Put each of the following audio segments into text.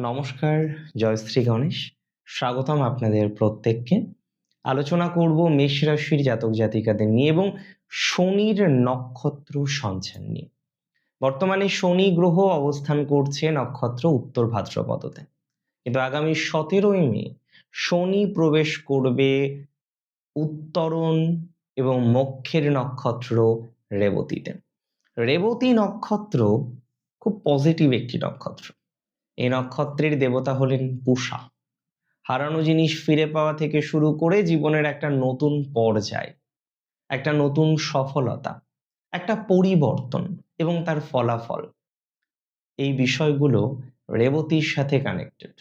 নমস্কার, জয়শ্রী গণেশ। স্বাগতম আপনাদের প্রত্যেককে। আলোচনা করব মেষ রাশির জাতক জাতিকাদের নিয়ে এবং শনির নক্ষত্র সঞ্চার নিয়ে। বর্তমানে শনি গ্রহ অবস্থান করছে নক্ষত্র উত্তর ভাদ্রপদতে, কিন্তু আগামী 17ই মে শনি প্রবেশ করবে উত্তরণ এবং মক্ষের নক্ষত্র রেবতীতে। রেবতী নক্ষত্র খুব পজিটিভ একটি নক্ষত্র। এই নক্ষত্রের দেবতা হলেন পূষা। হারানো জিনিস ফিরে পাওয়া থেকে শুরু করে জীবনের একটা নতুন পর্যায়, একটা নতুন সফলতা, একটা পরিবর্তন এবং তার ফলাফল, এই বিষয়গুলো রেবতীর সাথে কানেক্টেড।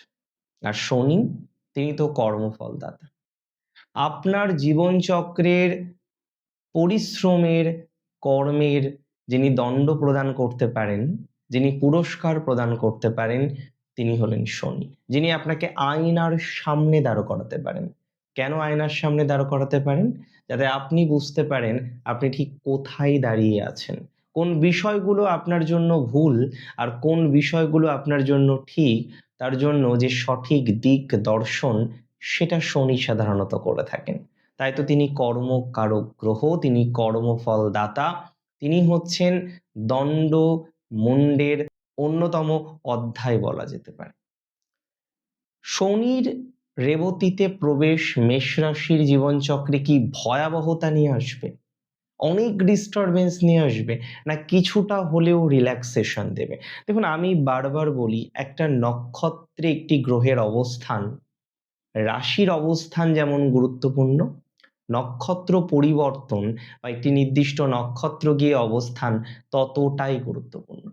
আর শনি, তিনি তো কর্মফলদাতা। আপনার জীবনচক্রের পরিশ্রমের, কর্মের যিনি দণ্ড প্রদান করতে পারেন, যিনি পুরস্কার প্রদান করতে পারেন, তিনি হলেন শনি, যিনি আপনাকে আয়নার সামনে দাঁড় করাতে পারেন। কেন আয়নার সামনে দাঁড় করাতে পারেন? যাতে আপনি বুঝতে পারেন আপনি ঠিক কোথায় দাঁড়িয়ে আছেন, কোন বিষয়গুলো আপনার জন্য ভুল আর কোন বিষয়গুলো আপনার জন্য ঠিক, তার জন্য যে সঠিক দিক দর্শন, সেটা শনি সাধারণত করে থাকেন। তাই তো তিনি কর্মকারক গ্রহ, তিনি কর্মফল দাতা, তিনি হচ্ছেন দণ্ড মুণ্ডের অন্যতম অধ্যায় বলা যেতে পারে। শনির রেবতীতে প্রবেশ মেষ রাশির জীবনচক্রে কি ভয়াবহতা নিয়ে আসবে, অনেক ডিস্টারবেন্স নিয়ে আসবে, না কিছুটা হলেও রিল্যাক্সেশন দেবে? দেখুন, আমি বারবার বলি, একটা নক্ষত্রে একটি গ্রহের অবস্থান, রাশির অবস্থান যেমন গুরুত্বপূর্ণ, নক্ষত্র পরিবর্তন বা একটি নির্দিষ্ট নক্ষত্র গিয়ে অবস্থান ততটাই গুরুত্বপূর্ণ।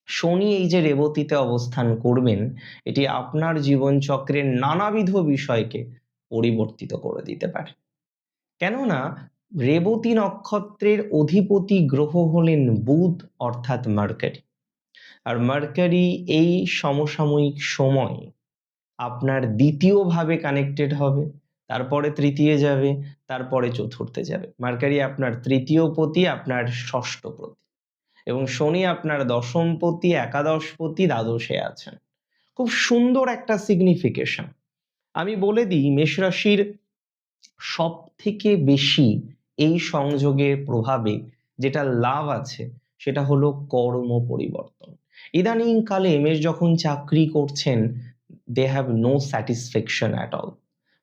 শনি এই যে রেবতীতে অবস্থান করবেন, এটি আপনার জীবনচক্রের নানাবিধ বিষয়কে পরিবর্তিত করে দিতে পারে। কেননা রেবতী নক্ষত্রের অধিপতি গ্রহ হলেন বুধ, অর্থাৎ মার্কারি। আর মার্কারি এই সমসাময়িক সময় আপনার দ্বিতীয় ভাবে কানেক্টেড হবে, তারপরে তৃতীয় যাবে, তারপরে চতুর্থে যাবে। মার্কারি আপনার তৃতীয় পতি, আপনার ষষ্ঠ পতি, এবং শনি আপনার দশম পতি, একাদশ পতি, দ্বাদশে আছেন। খুব সুন্দর একটা সিগনিফিকেশন। আমি বলে দিই, মেষ রাশির সব থেকে বেশি এই সংযোগের প্রভাবে যেটা লাভ আছে, সেটা হলো কর্ম পরিবর্তন। ইদানিং কালে মেষ যখন চাকরি করছেন, they have no satisfaction at all.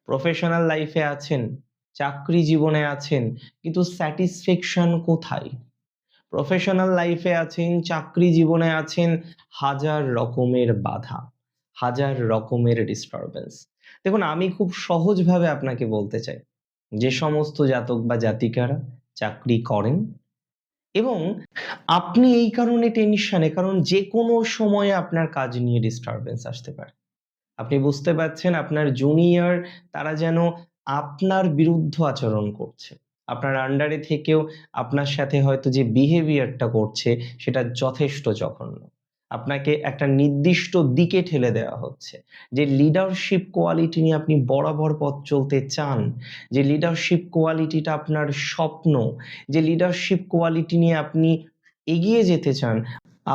Professional লাইফে আছেন, চাকরি জীবনে আছেন, কিন্তু স্যাটিসফ্যাকশন কোথায়? প্রফেশনাল লাইফে আছেন, চাকরি জীবনে আছেন, হাজার রকমের বাধা, হাজার রকমের ডিস্টারবেন্স। দেখুন, আমি খুব সহজভাবে আপনাকে বলতে চাই, যে সমস্ত জাতক বা জাতিকারা চাকরি করেন এবং আপনি এই কারণে টেনশনে, কারণ যে কোনো সময়ে আপনার কাজ নিয়ে ডিস্টারবেন্স আসতে পারে। আপনি বুঝতে পারছেন আপনার জুনিয়র, তারা যেন আপনার বিরুদ্ধ আচরণ করছে, আপনার আন্ডারে থেকেও আপনার সাথে হয়তো যে বিহেভিয়ারটা করছে সেটা যথেষ্ট জঘন্য। আপনাকে একটা নির্দিষ্ট দিকে ঠেলে দেওয়া হচ্ছে। যে লিডারশিপ কোয়ালিটি নিয়ে আপনি বরাবর পথ চলতে চান, যে লিডারশিপ কোয়ালিটিটা আপনার স্বপ্ন, যে লিডারশিপ কোয়ালিটি নিয়ে আপনি এগিয়ে যেতে চান,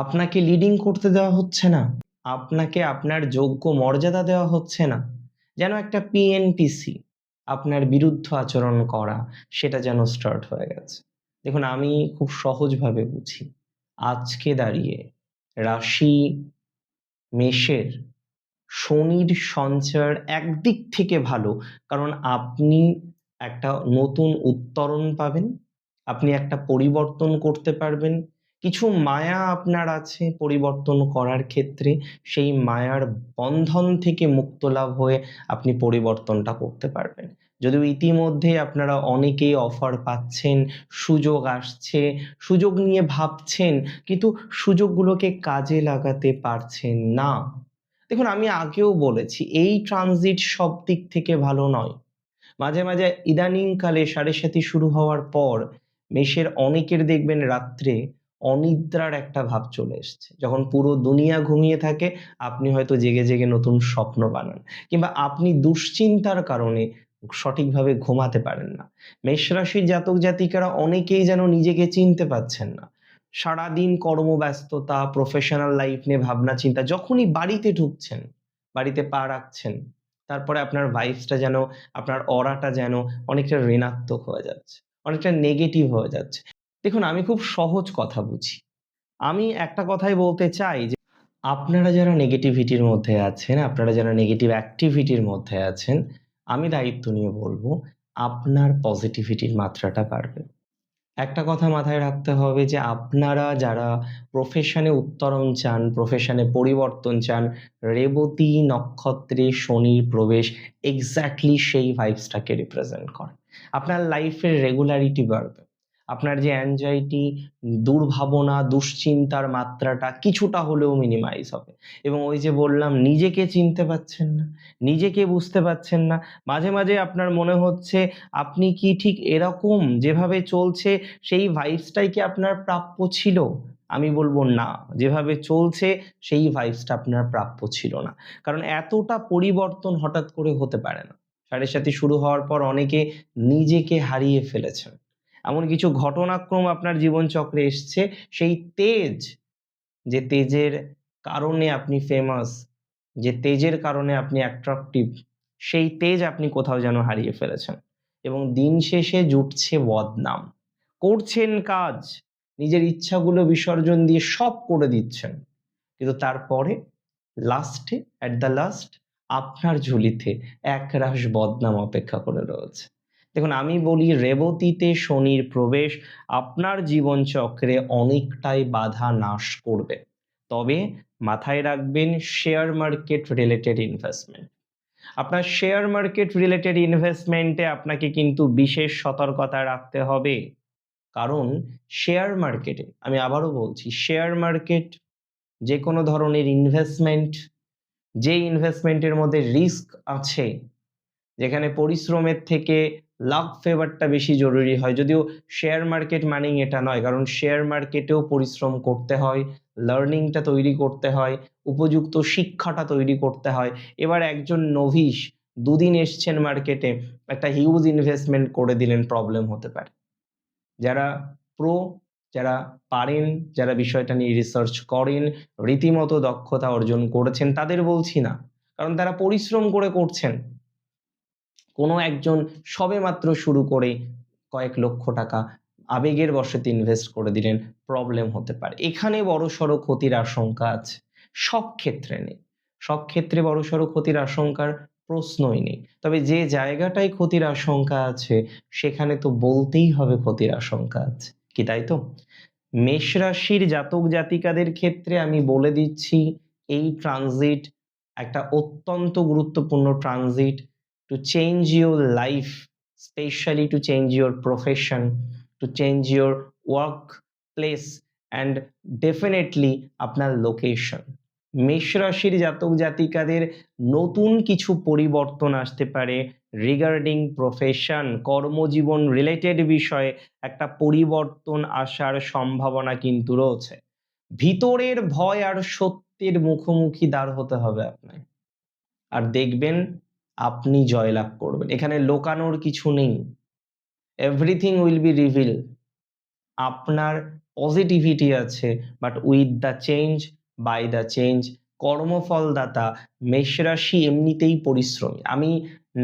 আপনাকে লিডিং করতে দেওয়া হচ্ছে না, আপনাকে আপনার যোগ্য মর্যাদা দেওয়া হচ্ছে না। যেন একটা পিএনপিসি আপনার বিরুদ্ধ আচরণ করা, সেটা যেন স্টার্ট হয়ে গেছে। দেখুন, আমি খুব সহজভাবে বুঝি। আজকে দাঁড়িয়ে রাশি মেষের শনির সঞ্চার একদিক থেকে ভালো, কারণ আপনি একটা নতুন উত্তরণ পাবেন, আপনি একটা পরিবর্তন করতে পারবেন। কিছু মায়া আপনার আছে পরিবর্তন করার ক্ষেত্রে, সেই মায়ার বন্ধন থেকে মুক্ত লাভ হয়ে আপনি পরিবর্তনটা করতে পারবেন। যদিও ইতিমধ্যে আপনারা অনেকেই অফার পাচ্ছেন, সুযোগ আসছে, সুযোগ নিয়ে ভাবছেন, কিন্তু সুযোগগুলোকে কাজে লাগাতে পারছেন না। দেখুন, আমি আগেও বলেছি, এই ট্রানজিট সব দিক থেকে ভালো নয়। মাঝে মাঝে ইদানিংকালে সাড়ে শুরু হওয়ার পর মেষের অনেকের দেখবেন রাত্রে অনিদ্রার একটা ভাব চলে এসছে। যখন পুরো দুনিয়া ঘুমিয়ে থাকে, আপনি হয়তো জেগে জেগে নতুন স্বপ্ন বানান, কিংবা আপনি দুশ্চিন্তার কারণে সঠিকভাবে ঘুমাতে পারেন না। মেষ রাশির জাতক জাতিকারা অনেকেই যেন নিজেকে চিনতে পারছেন না। সারাদিন কর্মব্যস্ততা, প্রফেশনাল লাইফ নিয়ে ভাবনা চিন্তা, যখনই বাড়িতে ঢুকছেন, বাড়িতে পা রাখছেন, তারপরে আপনার ভাইবসটা যেন, আপনার অরাটা যেন অনেকটা ঋণাত্মক হয়ে যাচ্ছে, অনেকটা নেগেটিভ হয়ে যাচ্ছে। দেখুন, আমি খুব সহজ কথা বুঝি। আমি একটা কথাই বলতে চাই যে আপনারা যারা নেগেটিভিটির মধ্যে আছেন, আপনারা যারা নেগেটিভ অ্যাক্টিভিটির মধ্যে আছেন, আমি দায়িত্ব নিয়ে বলবো আপনার পজিটিভিটির মাত্রাটা বাড়বে। একটা কথা মাথায় রাখতে হবে যে আপনারা যারা প্রফেশনে উত্তরণ চান, প্রফেশনে পরিবর্তন চান, রেবতী নক্ষত্রে শনির প্রবেশ এক্স্যাক্টলি সেই ভাইবসটাকে রিপ্রেজেন্ট করে। আপনার লাইফের রেগুলারিটি বাড়বে। আপনার যে অ্যাংজাইটি, দুর্ভাবনা, দুশ্চিন্তার মাত্রাটা কিছুটা হলেও মিনিমাইজ হবে। এবং ওই যে বললাম, নিজেকে চিনতে পারছেন না, নিজেকে বুঝতে পারছেন না। মাঝে, মাঝে আপনার মনে হচ্ছে আপনি কি ঠিক এরকম যেভাবে চলছে সেই ভাইবসটাই কি আপনার প্রাপ্য ছিল? আমি বলবো না, যেভাবে চলছে সেই ভাইবসটা আপনার প্রাপ্য ছিল না। কারণ এতটা পরিবর্তন হঠাৎ করে হতে পারে না। সাড়ে শুরু হওয়ার পর অনেকে নিজেকে হারিয়ে ফেলেছেন। এমন কিছু ঘটনাক্রম আপনার জীবনচক্রে এসছে, সেই তেজ, যে তেজের কারণে আপনি ফেমাস, যে তেজের কারণে আপনি অ্যাট্রাকটিভ, সেই তেজ আপনি কোথাও যেন হারিয়ে ফেলেছেন। এবং দিন শেষে জুটছে বদনাম। করছেন কাজ, নিজের ইচ্ছাগুলো বিসর্জন দিয়ে সব করে দিচ্ছেন, কিন্তু তারপরে লাস্টে, অ্যাট দ্য লাস্ট, আপনার ঝুলিতে একরাশ বদনাম অপেক্ষা করে রয়েছে। দেখুন, আমি বলি রেবতীতে শনির প্রবেশ আপনার জীবনচক্রে অনেকটাই বাধা নাশ করবে। তবে মাথায় রাখবেন, শেয়ার মার্কেট রিলেটেড ইনভেস্টমেন্ট, আপনার শেয়ার মার্কেট রিলেটেড ইনভেস্টমেন্টে আপনাকে কিন্তু বিশেষ সতর্কতা রাখতে হবে। কারণ শেয়ার মার্কেটে, আমি আবারও বলছি, শেয়ার মার্কেট যে কোনো ধরনের ইনভেস্টমেন্ট, যে ইনভেস্টমেন্টের মধ্যে রিস্ক আছে, যেখানে পরিশ্রমের থেকে লাভ ফেভারটা বেশি জরুরি হয়, যদিও শেয়ার মার্কেট মানেই এটা নয়, কারণ শেয়ার মার্কেটেও পরিশ্রম করতে হয়, লার্নিংটা তৈরি করতে হয়, উপযুক্ত শিক্ষাটা তৈরি করতে হয়। এবার একজন নভিশ দুদিন এসছেন মার্কেটে, একটা হিউজ ইনভেস্টমেন্ট করে দিলেন, প্রবলেম হতে পারে। যারা প্রো, যারা পারেন, যারা বিষয়টা নিয়ে রিসার্চ করেন, রীতিমতো দক্ষতা অর্জন করেছেন, তাদের বলছি না, কারণ তারা পরিশ্রম করে করছেন। কোনো একজন সবেমাত্র শুরু করে কয়েক লক্ষ টাকা আবেগের বশতে ইনভেস্ট করে দিলেন, প্রবলেম হতে পারে। এখানে বড়সড় ক্ষতির আশঙ্কা আছে। সব ক্ষেত্রে নেই, সব ক্ষেত্রে বড়সড় ক্ষতির আশঙ্কার প্রশ্নই নেই। তবে যে জায়গাটায় ক্ষতির আশঙ্কা আছে, সেখানে তো বলতেই হবে ক্ষতির আশঙ্কা আছে, কি তাই তো? মেষ রাশির জাতক জাতিকাদের ক্ষেত্রে আমি বলে দিচ্ছি, এই ট্রানজিট একটা অত্যন্ত গুরুত্বপূর্ণ transit to change your life, especially to change your profession, to change your workplace and definitely আপনার লোকেশন। মেষ রাশির জাতক জাতিকাদের নতুন কিছু পরিবর্তন আসতে পারে রিগার্ডিং প্রফেশন, কর্মজীবন রিলেটেড বিষয়ে একটা পরিবর্তন আসার সম্ভাবনা কিন্তু রয়েছে। ভিতরের ভয় আর সত্যের মুখোমুখি দাঁড় হতে হবে আপনাকে, আর দেখবেন আপনি জয়লাভ করবেন। এখানে লুকানোর কিছু নেই। Everything will be reveal. আপনার পজিটিভিটি আছে, but with the change, by the change. কর্মফলদাতা মেষ রাশি এমনিতেই পরিশ্রমী। আমি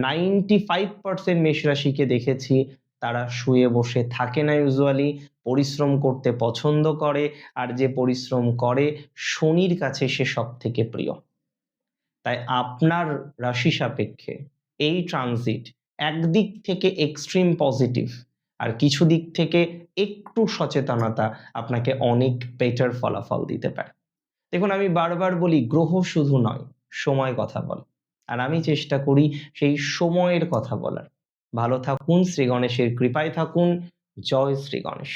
95% মেষ রাশিকে দেখেছি, তারা শুয়ে বসে থাকে না ইউজুয়ালি, পরিশ্রম করতে পছন্দ করে, আর যে পরিশ্রম করে শনির কাছে সে সবথেকে প্রিয়। তাই আপনার রাশি সাপেক্ষে এই ট্রানজিট একদিক থেকে এক্সট্রিম পজিটিভ, আর কিছু দিক থেকে একটু সচেতনতা আপনাকে অনেক বেটার ফলাফল দিতে পারে। দেখুন, আমি বারবার বলি, গ্রহ শুধু নয়, সময় কথা বলে, আর আমি চেষ্টা করি সেই সময়ের কথা বলার। ভালো থাকুন, শ্রী গণেশের কৃপায় থাকুন। জয় শ্রী গণেশ।